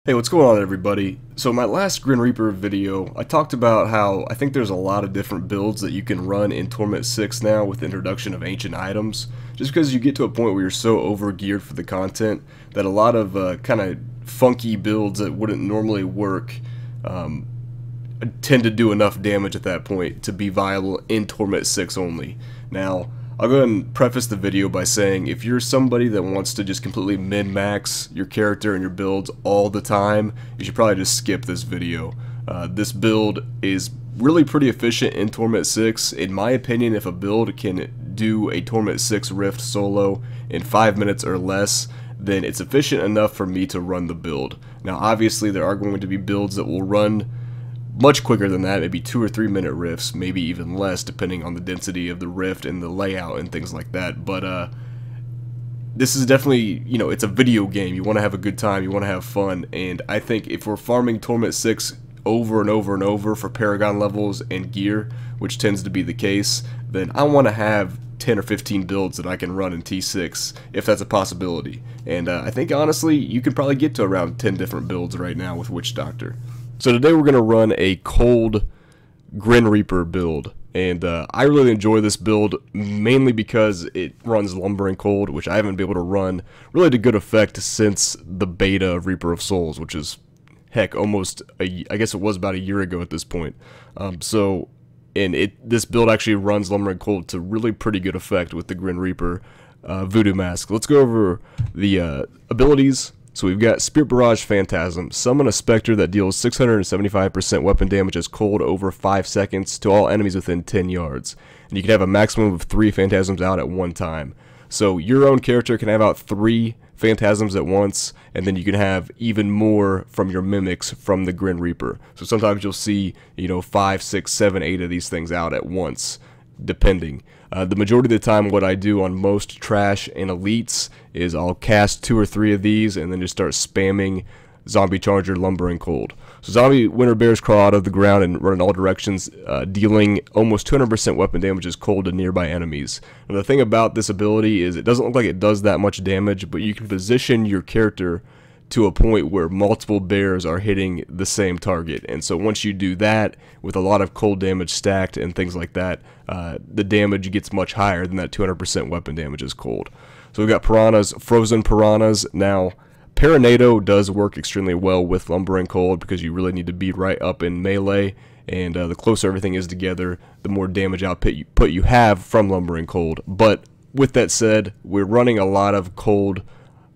Hey, what's going on everybody? So my last Grin Reaper video, I talked about how I think there's a lot of different builds that you can run in Torment 6 now with the introduction of ancient items, just because you get to a point where you're so over geared for the content that a lot of kind of funky builds that wouldn't normally work tend to do enough damage at that point to be viable in Torment 6 only. Now, I'll go ahead and preface the video by saying if you're somebody that wants to just completely min-max your character and your builds all the time, you should probably just skip this video. This build is really pretty efficient in Torment 6. In my opinion, if a build can do a Torment 6 Rift solo in 5 minutes or less, then it's efficient enough for me to run the build. Now obviously there are going to be builds that will run much quicker than that, maybe 2 or 3 minute rifts, maybe even less depending on the density of the rift and the layout and things like that. But this is definitely, you know, it's a video game. You want to have a good time, you want to have fun, and I think if we're farming Torment 6 over and over and over for Paragon levels and gear, which tends to be the case, then I want to have 10 or 15 builds that I can run in T6 if that's a possibility. And I think honestly you can probably get to around 10 different builds right now with Witch Doctor. So today we're going to run a cold Grin Reaper build, and I really enjoy this build mainly because it runs Lumbering Cold, which I haven't been able to run really to good effect since the beta of Reaper of Souls, which is, heck, almost, I guess it was about a year ago at this point. This build actually runs Lumbering Cold to really pretty good effect with the Grin Reaper Voodoo Mask. Let's go over the abilities. So we've got Spirit Barrage Phantasm. Summon a Spectre that deals 675% weapon damage as cold over 5 seconds to all enemies within 10 yards. And you can have a maximum of 3 Phantasms out at one time. So your own character can have out 3 Phantasms at once, and then you can have even more from your mimics from the Grin Reaper. So sometimes you'll see, you know, 5, 6, 7, 8 of these things out at once, depending. The majority of the time what I do on most trash and elites is I'll cast 2 or 3 of these and then just start spamming Zombie Charger Lumbering Cold. So zombie winter bears crawl out of the ground and run in all directions, dealing almost 200% weapon damage as cold to nearby enemies. And the thing about this ability is it doesn't look like it does that much damage, but you can position your character to a point where multiple bears are hitting the same target. And so once you do that with a lot of cold damage stacked and things like that, the damage gets much higher than that 200% weapon damage is cold. So we've got Piranhas, Frozen Piranhas. Now Paranado does work extremely well with Lumbering Cold because you really need to be right up in melee, and the closer everything is together, the more damage output you have from Lumbering Cold. But with that said, we're running a lot of cold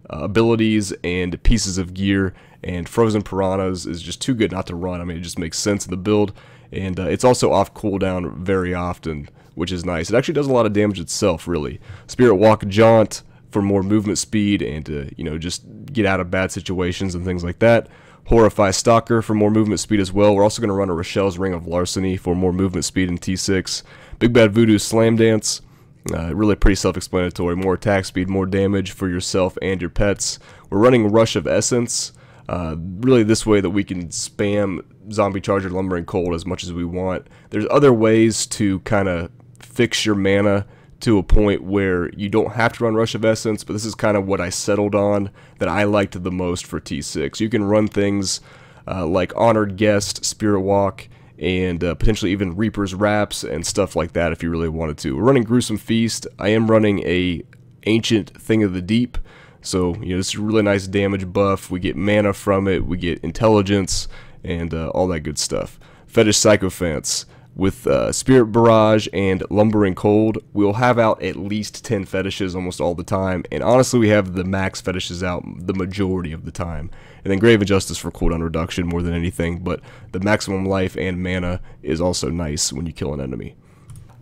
abilities and pieces of gear, and Frozen Piranhas is just too good not to run. I mean, it just makes sense in the build, and it's also off cooldown very often, which is nice. It actually does a lot of damage itself, really. Spirit Walk Jaunt for more movement speed and to, you know, just get out of bad situations and things like that. Horrify Stalker for more movement speed as well. We're also going to run a Rochelle's Ring of Larceny for more movement speed in T6. Big Bad Voodoo Slam Dance. Really pretty self-explanatory. More attack speed, more damage for yourself and your pets. We're running Rush of Essence. Really this way that we can spam Zombie Charger Lumbering Cold as much as we want. There's other ways to kind of fix your mana to a point where you don't have to run Rush of Essence, but this is kind of what I settled on that I liked the most for T6. You can run things like Honored Guest, Spirit Walk, and potentially even Reaper's Wraps and stuff like that if you really wanted to. We're running Gruesome Feast. I am running a Ancient Thing of the Deep, so you know, this is a really nice damage buff. We get mana from it, we get intelligence, and all that good stuff. Fetish Sycophants. With Spirit Barrage and Lumbering Cold, we'll have out at least 10 fetishes almost all the time, and honestly we have the max fetishes out the majority of the time. And then Grave Injustice for cooldown reduction more than anything, but the maximum life and mana is also nice when you kill an enemy.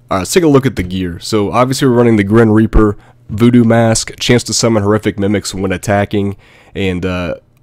Alright, let's take a look at the gear. So obviously we're running the Grin Reaper Voodoo Mask, chance to summon horrific mimics when attacking, and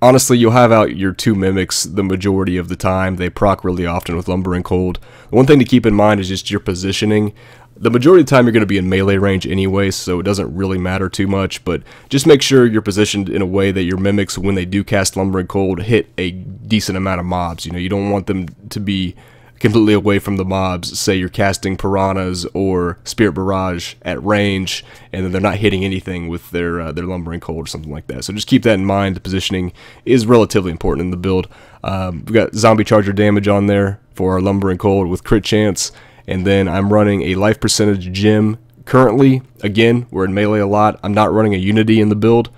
honestly, you'll have out your 2 mimics the majority of the time. They proc really often with Lumbering Cold. One thing to keep in mind is just your positioning. The majority of the time you're going to be in melee range anyway, so it doesn't really matter too much, but just make sure you're positioned in a way that your mimics, when they do cast Lumbering Cold, hit a decent amount of mobs. You know, you don't want them to be completely away from the mobs. Say you're casting Piranhas or Spirit Barrage at range, and then they're not hitting anything with their Lumbering Cold or something like that. So just keep that in mind. The positioning is relatively important in the build. We've got Zombie Charger damage on there for our Lumbering Cold with crit chance, and then I'm running a life percentage gem currently. Again, we're in melee a lot. I'm not running a Unity in the build.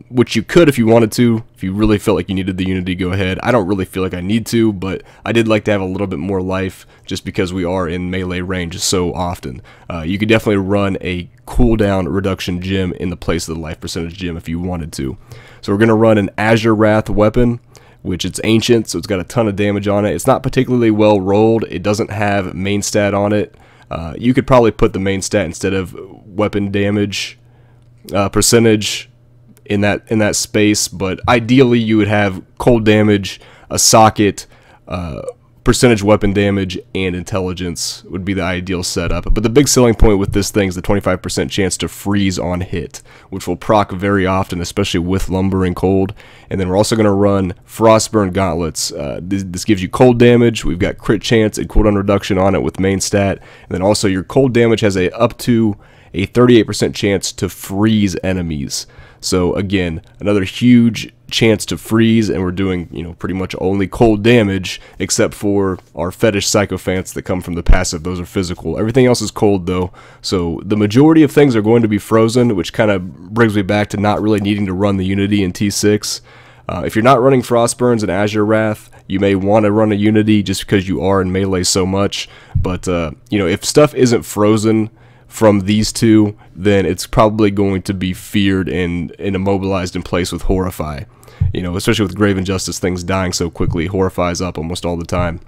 Which you could if you wanted to. If you really felt like you needed the Unity, go ahead. I don't really feel like I need to, but I did like to have a little bit more life just because we are in melee range so often. You could definitely run a cooldown reduction gem in the place of the life percentage gem if you wanted to. So we're going to run an Azure Wrath weapon, which it's ancient, so it's got a ton of damage on it. It's not particularly well rolled. It doesn't have main stat on it. You could probably put the main stat instead of weapon damage percentage in that space, but ideally you would have cold damage, a socket, percentage weapon damage, and intelligence would be the ideal setup. But the big selling point with this thing is the 25% chance to freeze on hit, which will proc very often, especially with Lumbering Cold. And then we're also going to run Frostburn Gauntlets. This gives you cold damage. We've got crit chance and cooldown reduction on it with main stat. And then also your cold damage has up to a 38% chance to freeze enemies. So again, another huge chance to freeze, and we're doing, you know, pretty much only cold damage except for our fetish sycophants that come from the passive. Those are physical. Everything else is cold though. So the majority of things are going to be frozen, which kind of brings me back to not really needing to run the Unity in T6. If you're not running Frostburns and Azure Wrath, you may want to run a Unity just because you are in melee so much. But you know, if stuff isn't frozen from these two, then it's probably going to be feared and immobilized in place with Horrify. You know, especially with Grave Injustice, things dying so quickly, Horrify's up almost all the time.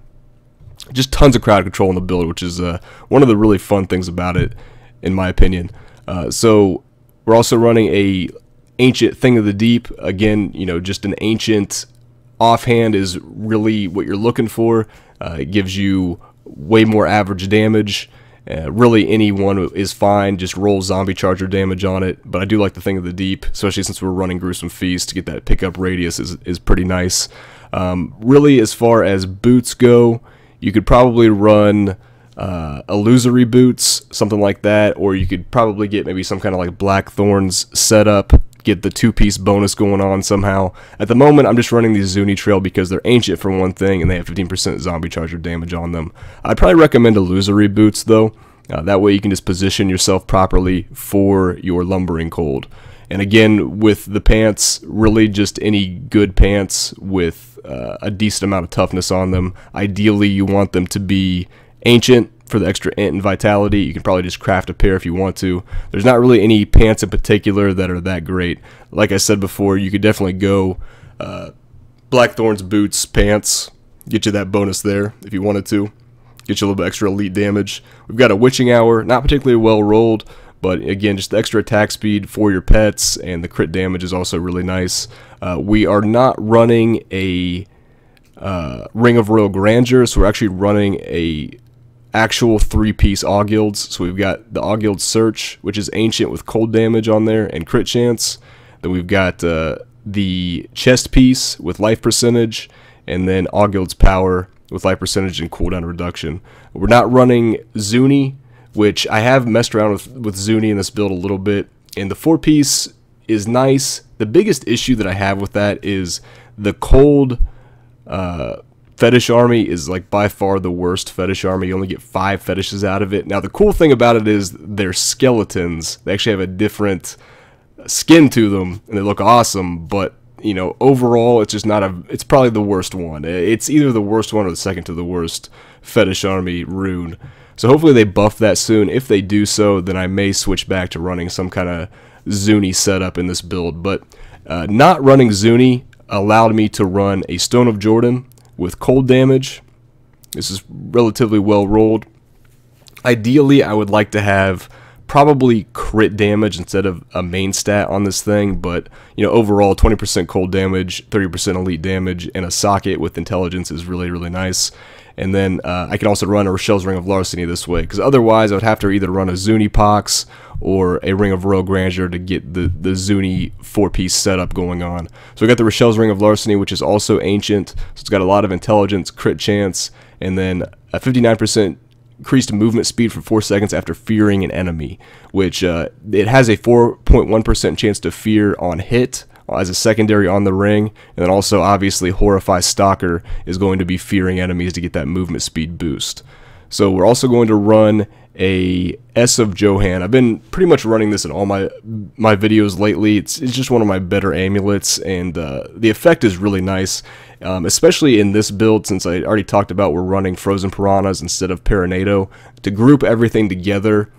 Just tons of crowd control in the build, which is one of the really fun things about it, in my opinion. So we're also running a Ancient Thing of the Deep. Again, you know, just an ancient offhand is really what you're looking for. It gives you way more average damage. Really anyone is fine, just roll Zombie Charger damage on it, but I do like the Thing of the Deep, especially since we're running Gruesome Feast to get that pickup radius is pretty nice. Really, as far as boots go, you could probably run illusory boots, something like that, or you could probably get maybe some kind of like Blackthorns setup, get the two-piece bonus going on somehow. At the moment, I'm just running the Zuni Trail because they're ancient for one thing, and they have 15% Zombie Charger damage on them. I'd probably recommend illusory boots, though. That way you can just position yourself properly for your Lumbering Cold. And again, with the pants, really just any good pants with a decent amount of toughness on them. Ideally, you want them to be ancient for the extra int and vitality. You can probably just craft a pair if you want to. There's not really any pants in particular that are that great. Like I said before, you could definitely go Blackthorn's boots, pants, get you that bonus there if you wanted to. Get you a little bit extra elite damage. We've got a Witching Hour, not particularly well rolled, but again, just the extra attack speed for your pets, and the crit damage is also really nice. We are not running a Ring of Royal Grandeur, so we're actually running a actual 3-piece Augilds. So we've got the Augilds Search, which is ancient with cold damage on there and crit chance. Then we've got the chest piece with life percentage, and then Augilds Power with life percentage and cooldown reduction. We're not running Zuni, which I have messed around with Zuni in this build a little bit, and the 4-piece is nice. The biggest issue that I have with that is the cold fetish army is like by far the worst fetish army. You only get 5 fetishes out of it. Now the cool thing about it is they're skeletons. They actually have a different skin to them and they look awesome, but you know, overall it's just not it's probably the worst one. It's either the worst one or the second to the worst fetish army rune. So hopefully they buff that soon. If they do so, then I may switch back to running some kind of Zuni setup in this build, but not running Zuni allowed me to run a Stone of Jordan with cold damage. This is relatively well rolled. Ideally, I would like to have probably crit damage instead of a main stat on this thing, but you know, overall 20% cold damage, 30% elite damage, and a socket with intelligence is really, really nice. And then I can also run a Rochelle's Ring of Larceny this way, because otherwise I would have to either run a Zuni Pox or a Ring of Royal Grandeur to get the Zuni 4-piece setup going on. So we got the Rochelle's Ring of Larceny, which is also ancient, so it's got a lot of intelligence, crit chance, and then a 59% increased movement speed for 4 seconds after fearing an enemy, which it has a 4.1% chance to fear on hit as a secondary on the ring, and then also obviously Horrify Stalker is going to be fearing enemies to get that movement speed boost. So we're also going to run a S of Johan. I've been pretty much running this in all my videos lately. It's just one of my better amulets, and the effect is really nice, especially in this build, since I already talked about we're running Frozen Piranhas instead of Paranado. To group everything together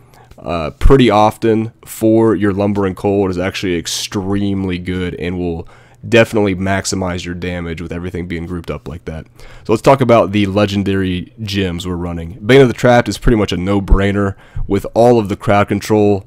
pretty often for your Lumber and Cold is actually extremely good and will definitely maximize your damage with everything being grouped up like that. So let's talk about the legendary gems we're running. Bane of the Trapped is pretty much a no-brainer with all of the crowd control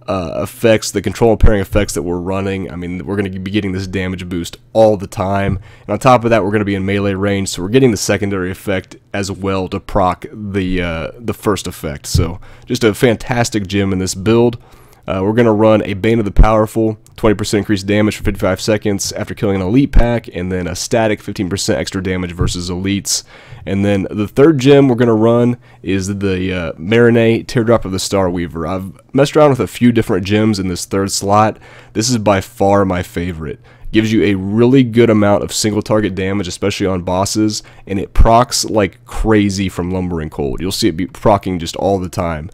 effects, the control and pairing effects that we're running. I mean, we're going to be getting this damage boost all the time, and on top of that, we're going to be in melee range, so we're getting the secondary effect as well to proc the first effect. So just a fantastic gem in this build. We're going to run a Bane of the Powerful, 20% increased damage for 55 seconds after killing an elite pack, and then a static 15% extra damage versus elites. And then the third gem we're going to run is the Marinate Teardrop of the Star Weaver. I've messed around with a few different gems in this third slot. This is by far my favorite. Gives you a really good amount of single target damage, especially on bosses, and it procs like crazy from Lumber and Cold. You'll see it be procking just all the time.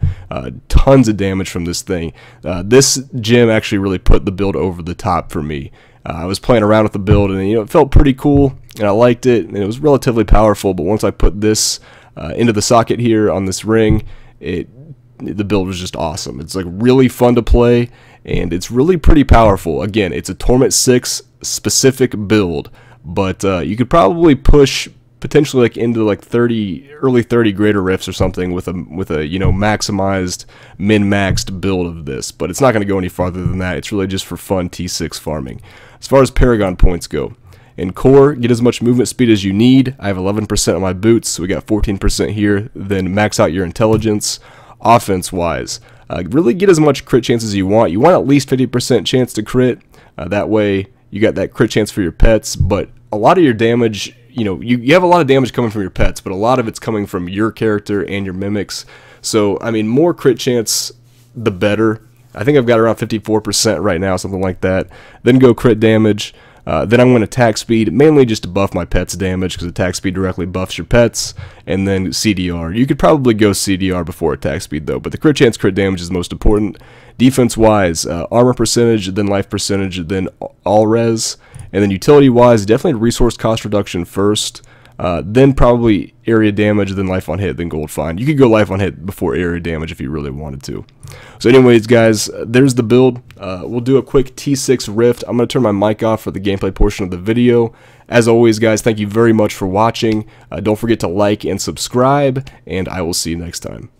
Tons of damage from this thing. This gem actually really put the build over the top for me. I was playing around with the build, and it felt pretty cool, and I liked it, and it was relatively powerful, but once I put this into the socket here on this ring, the build was just awesome. It's like really fun to play, and it's really pretty powerful. Again, it's a Torment 6 specific build, but you could probably push potentially like into like early 30 greater rifts or something with a maximized min-maxed build of this, but it's not going to go any farther than that. It's really just for fun T6 farming. As far as Paragon points go, in core, get as much movement speed as you need. I have 11% on my boots, so we got 14% here. Then max out your intelligence. Offense-wise, really get as much crit chance as you want. You want at least 50% chance to crit. That way, you got that crit chance for your pets, but a lot of your damage, you have a lot of damage coming from your pets, but a lot of it's coming from your character and your mimics. So, I mean, more crit chance, the better. I think I've got around 54% right now, something like that. Then go crit damage. Then I'm going to attack speed, mainly just to buff my pets' damage, because attack speed directly buffs your pets, and then CDR. You could probably go CDR before attack speed, though, but the crit chance, crit damage is most important. Defense-wise, armor percentage, then life percentage, then all res, and then utility-wise, definitely resource cost reduction first, then probably area damage, then life on hit, then gold find. You could go life on hit before area damage if you really wanted to. So anyways, guys, there's the build. We'll do a quick T6 rift. I'm going to turn my mic off for the gameplay portion of the video. As always, guys, thank you very much for watching. Don't forget to like and subscribe, and I will see you next time.